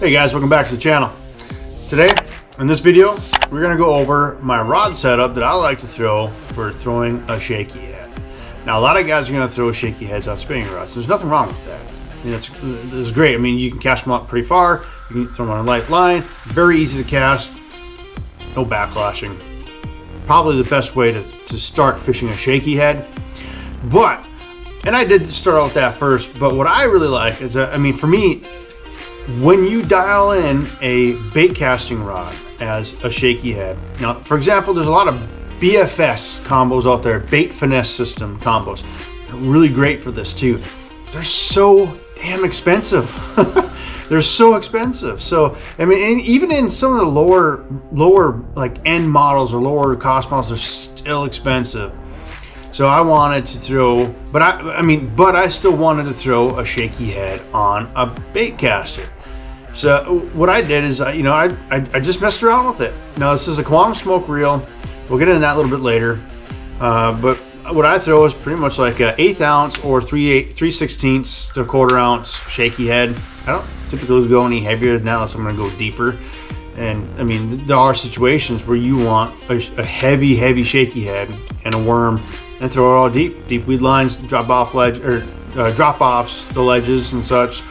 Hey guys, welcome back to the channel. Today, in this video, we're going to go over my rod setup that I like to throw for throwing a shaky head. Now, a lot of guys are going to throw shaky heads on spinning rods. There's nothing wrong with that. I mean, it's great. I mean, you can cast them out pretty far. You can throw them on a light line. Very easy to cast. No backlashing. Probably the best way to start fishing a shaky head. But, and I did start out with that first, but what I really like is, I mean, for me, when you dial in a bait casting rod as a shaky head, now, for example, there's a lot of BFS combos out there, bait finesse system combos. They're really great for this too. They're so damn expensive. They're so expensive. So, I mean, even in some of the lower like end models or lower cost models, they're still expensive. So I wanted to throw, but I still wanted to throw a shaky head on a bait caster. So what I did is, I just messed around with it. Now this is a quantum smoke reel. We'll get into that a little bit later. But what I throw is pretty much like an 1/8 ounce or 3/16 to 1/4 ounce shaky head. I don't typically go any heavier than that unless I'm going to go deeper. And I mean, there are situations where you want a heavy shaky head and a worm, and throw it all deep weed lines, drop offs, the ledges and such,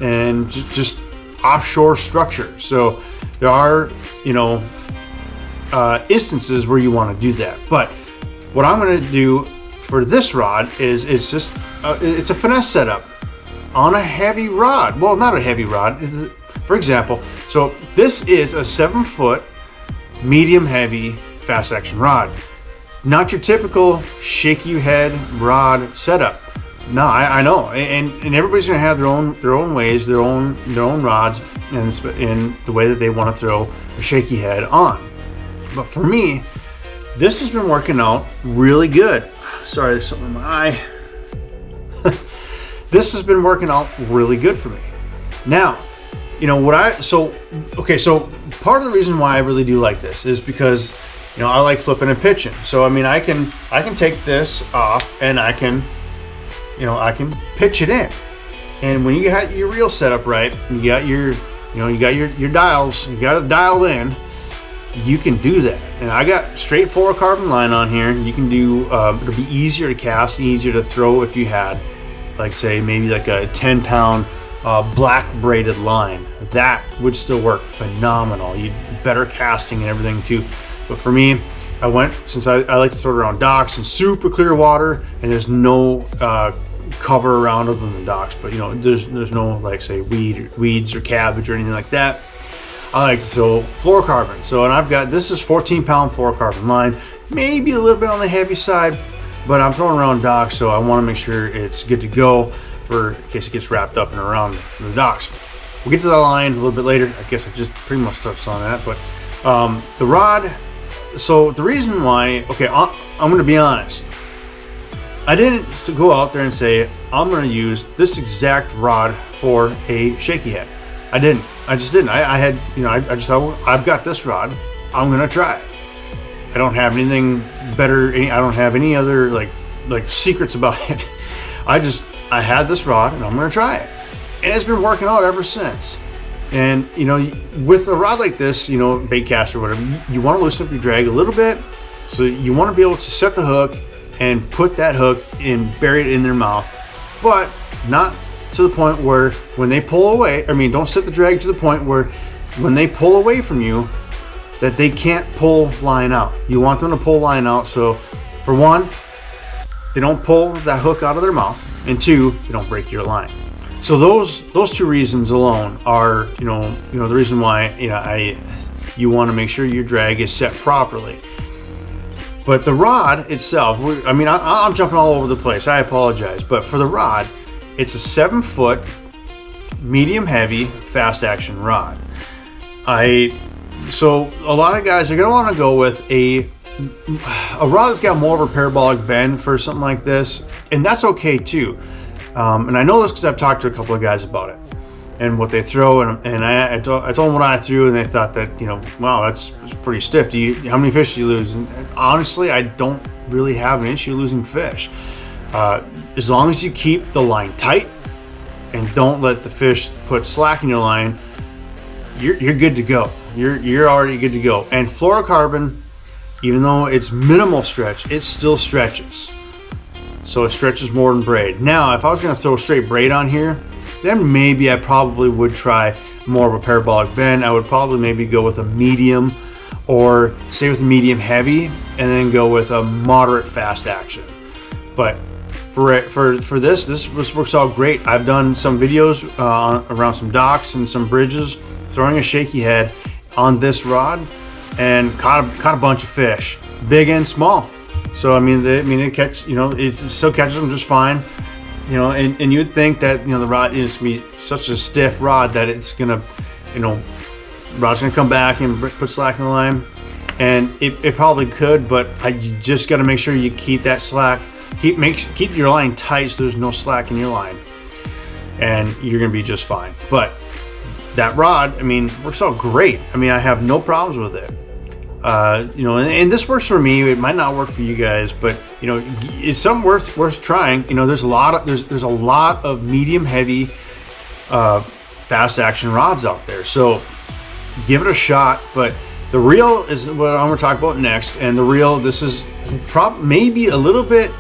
and just offshore structure. So there are, instances where you want to do that. But what I'm going to do for this rod is it's a finesse setup on a heavy rod. Well, not a heavy rod. For example, so this is a 7-foot medium heavy fast action rod. Not your typical shaky head rod setup. No, I know, and everybody's gonna have their own ways, their own rods, and in the way that they want to throw a shaky head on. But for me, this has been working out really good. Sorry, there's something in my eye. This has been working out really good for me. Now, so part of the reason why I really do like this is because, I like flipping and pitching. So I mean, I can take this off and I can pitch it in. And when you got your reel set up right, you got your dials, you got it dialed in, you can do that. And I got straight fluorocarbon line on here. You can do, it'll be easier to cast and easier to throw if you had, like, say, maybe like a 10-pound black braided line. That would still work phenomenal. You better casting and everything too. But for me, since I like to throw it around docks in super clear water, and there's no cover around other than the docks, but there's no, like, say, weeds or cabbage or anything like that. I like to throw fluorocarbon. So, and I've got, this is 14-pound fluorocarbon line, maybe a little bit on the heavy side, but I'm throwing around docks, so I want to make sure it's good to go in case it gets wrapped up and around the docks. We'll get to that line a little bit later. I guess I just pretty much touched on that, but the rod. So the reason why, okay, I'm going to be honest. I didn't go out there and say I'm going to use this exact rod for a shaky head. I didn't. I just didn't. I had, I just thought, well, I've got this rod. I'm going to try it. I don't have anything better. I don't have any other like secrets about it. I had this rod and I'm going to try it. And it's been working out ever since. And, with a rod like this, bait cast or whatever, you want to loosen up your drag a little bit. So you want to be able to set the hook and put that hook in, bury it in their mouth, but not to the point where when they pull away, don't set the drag to the point where when they pull away from you, that they can't pull line out. You want them to pull line out. So for one, they don't pull that hook out of their mouth, and two, they don't break your line. So those two reasons alone are, the reason why, you want to make sure your drag is set properly. But the rod itself, I'm jumping all over the place. I apologize. But for the rod, it's a 7-foot medium heavy fast action rod. So a lot of guys are going to want to go with a rod that's got more of a parabolic bend for something like this, and that's okay too. And I know this because I've talked to a couple of guys about it and what they throw, and I told them what I threw, and they thought that, wow, that's pretty stiff. How many fish do you lose? And honestly, I don't really have an issue losing fish. As long as you keep the line tight and don't let the fish put slack in your line, you're good to go. You're already good to go. And fluorocarbon, even though it's minimal stretch, it still stretches. So it stretches more than braid. Now, if I was going to throw straight braid on here, then maybe I probably would try more of a parabolic bend. I would probably maybe go with a medium, or stay with a medium heavy, and then go with a moderate fast action. But for this works out great. I've done some videos around some docks and some bridges, throwing a shaky head on this rod, and caught a bunch of fish, big and small. So I mean it still catches them just fine. You know, and you would think that, you know, the rod is gonna be such a stiff rod that it's gonna, you know, rod's gonna come back and put slack in the line, and it probably could, but you just got to make sure you keep that slack, keep your line tight so there's no slack in your line, and you're gonna be just fine. But that rod, I mean, works out great. I mean, I have no problems with it. You know, and this works for me. It might not work for you guys, but you know, it's something worth trying. You know, there's a lot of medium heavy fast action rods out there, so give it a shot. But the reel is what I'm going to talk about next, and the reel, this is maybe a little bit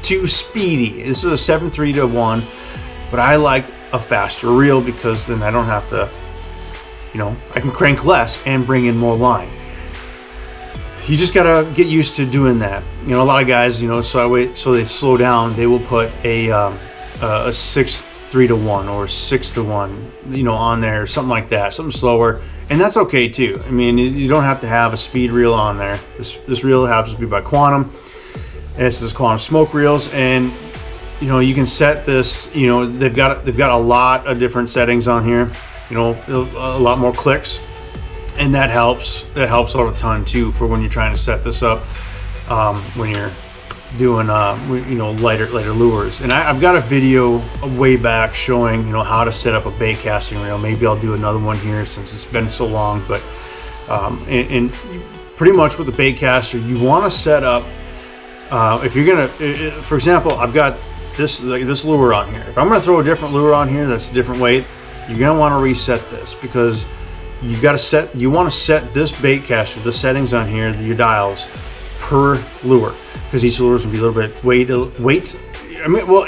too speedy. This is a 7.3 to 1, but I like a faster reel because then I don't have to, you know, I can crank less and bring in more line. You just gotta get used to doing that. You know, a lot of guys, you know, so they slow down, they will put a 6.3 to 1 or 6 to 1, you know, on there, something like that, something slower, and that's okay too. I mean, you don't have to have a speed reel on there. This reel happens to be by Quantum, and this is Quantum smoke reels, and you know, you can set this. You know, they've got a lot of different settings on here. You know, a lot more clicks, and that helps out a ton too for when you're trying to set this up, when you're doing you know, lighter lures. And I've got a video way back showing, you know, how to set up a bait casting reel. Maybe I'll do another one here since it's been so long. But and pretty much with the bait caster, you want to set up, if you're gonna, for example, I've got this lure on here. If I'm gonna throw a different lure on here that's a different weight, you're gonna want to reset this, because you want to set this bait caster, the settings on here, your dials, per lure, because each lure is gonna be a little bit weight. I mean, well,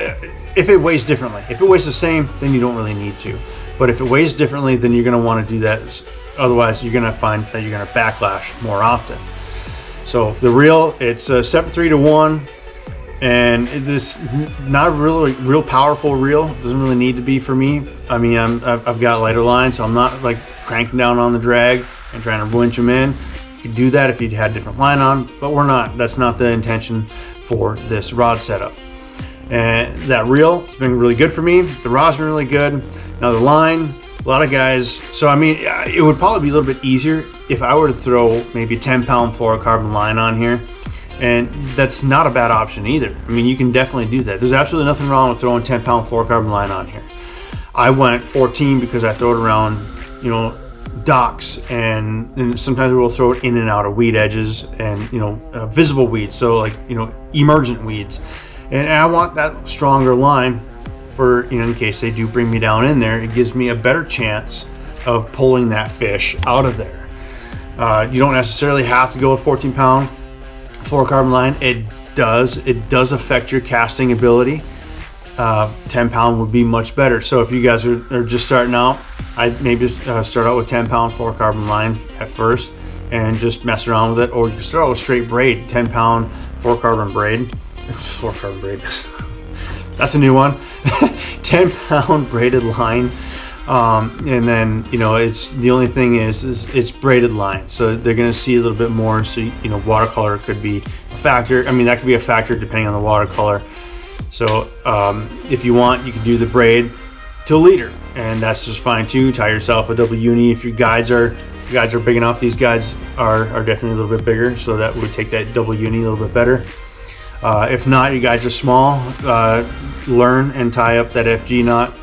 if it weighs differently, if it weighs the same, then you don't really need to. But if it weighs differently, then you're gonna want to do that. Otherwise, you're gonna find that you're gonna backlash more often. So the reel, it's a 7.3 to 1. And this not a real powerful reel. It doesn't really need to be for me. I mean, I've got lighter lines, so I'm not like cranking down on the drag and trying to winch them in. You could do that if you'd had different line on, but we're not. That's not the intention for this rod setup. And that reel, it's been really good for me. The rod's been really good. Now the line, a lot of guys. So I mean, it would probably be a little bit easier if I were to throw maybe a 10-pound fluorocarbon line on here. And that's not a bad option either. I mean, you can definitely do that. There's absolutely nothing wrong with throwing 10-pound fluorocarbon line on here. I went 14 because I throw it around, you know, docks, and sometimes we'll throw it in and out of weed edges and, you know, visible weeds. So like, you know, emergent weeds. And I want that stronger line for, you know, in case they do bring me down in there, it gives me a better chance of pulling that fish out of there. You don't necessarily have to go with 14-pound fluorocarbon line. It does affect your casting ability. 10-pound would be much better. So if you guys are just starting out, I'd maybe start out with 10-pound fluorocarbon line at first and just mess around with it, or you can start out with straight braid, 10-pound fluorocarbon braid. Fluorocarbon braid. That's a new one. 10-pound braided line. And then, you know, it's the only thing is it's braided line, so they're going to see a little bit more. So, you know, watercolor could be a factor. I mean, that could be a factor depending on the watercolor. So if you want, you can do the braid to a leader, and that's just fine too. Tie yourself a double uni if your guides are big enough. These guides are definitely a little bit bigger, so that would take that double uni a little bit better. If not, you guys are small, learn and tie up that FG knot.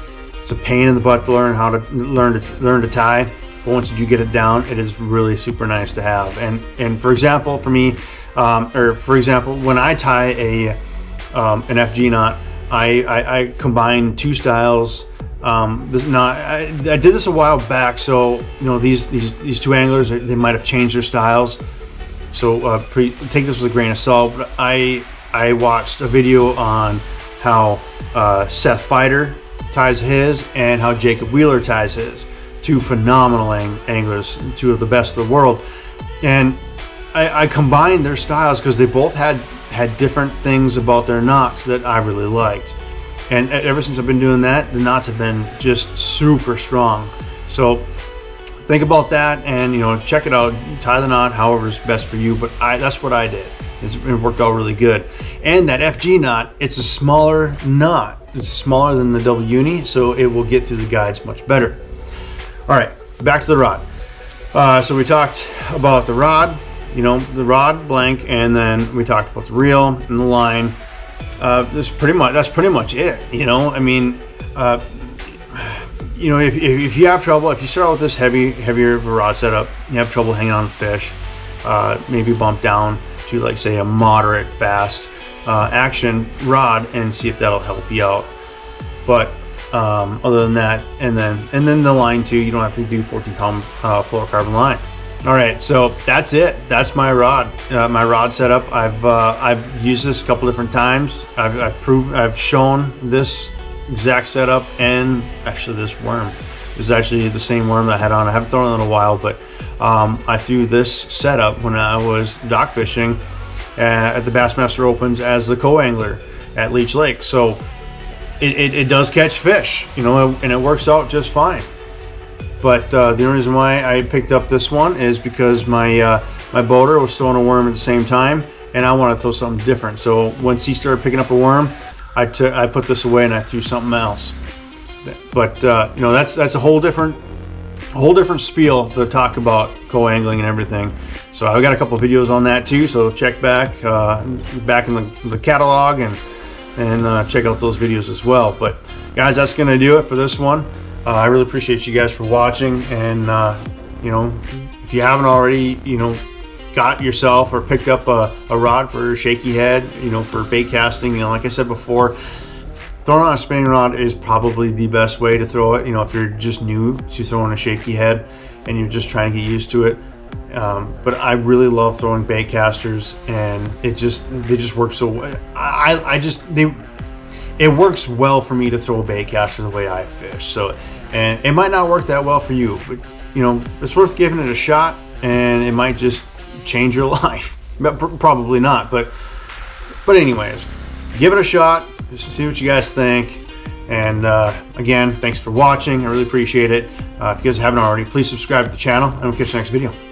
It's a pain in the butt to learn how to learn to tie, but once you do get it down, it is really super nice to have. And for example, for me, when I tie an FG knot, I combine two styles I did this a while back, so you know these two anglers, they might have changed their styles. So take this with a grain of salt. But I watched a video on how Seth Feider ties his and how Jacob Wheeler ties his. Two phenomenal anglers, two of the best of the world, and I combined their styles because they both had different things about their knots that I really liked. And ever since I've been doing that, the knots have been just super strong. So think about that, and you know, check it out. Tie the knot however is best for you. But that's what I did. It worked out really good. And that FG knot, it's a smaller knot. It's smaller than the double uni, so it will get through the guides much better. All right, back to the rod. So we talked about the rod, you know, the rod blank, and then we talked about the reel and the line. That's pretty much it. You know, I mean, you know, if you have trouble, if you start out with this heavier of a rod setup, you have trouble hanging on fish, maybe bump down to like say a moderate fast action rod and see if that'll help you out. But other than that, and then the line too, you don't have to do 14-pound fluorocarbon line. All right, so that's it. That's my rod setup. I've used this a couple different times. I've shown this exact setup, and actually this worm. This is actually the same worm that I had on. I haven't thrown it in a while, but I threw this setup when I was dock fishing at the Bassmaster Opens as the co-angler at Leech Lake. So it does catch fish, you know, and it works out just fine. But the only reason why I picked up this one is because my boater was throwing a worm at the same time, and I wanted to throw something different. So once he started picking up a worm, I put this away and I threw something else. But you know, that's a whole different spiel to talk about co-angling and everything. So I've got a couple of videos on that too. So check back in the catalog and check out those videos as well. But guys, that's gonna do it for this one. I really appreciate you guys for watching, and you know, if you haven't already, you know, got yourself or picked up a rod for shaky head, you know, for bait casting, you know, like I said before, throwing on a spinning rod is probably the best way to throw it. You know, if you're just new to throwing a shaky head and you're just trying to get used to it. But I really love throwing bait casters, and they just work so well. It works well for me to throw a bait caster the way I fish. So, and it might not work that well for you, but you know, it's worth giving it a shot, and it might just change your life. But probably not, but anyways, give it a shot, just see what you guys think. And again, thanks for watching. I really appreciate it. If you guys haven't already, please subscribe to the channel, and we'll catch you next video.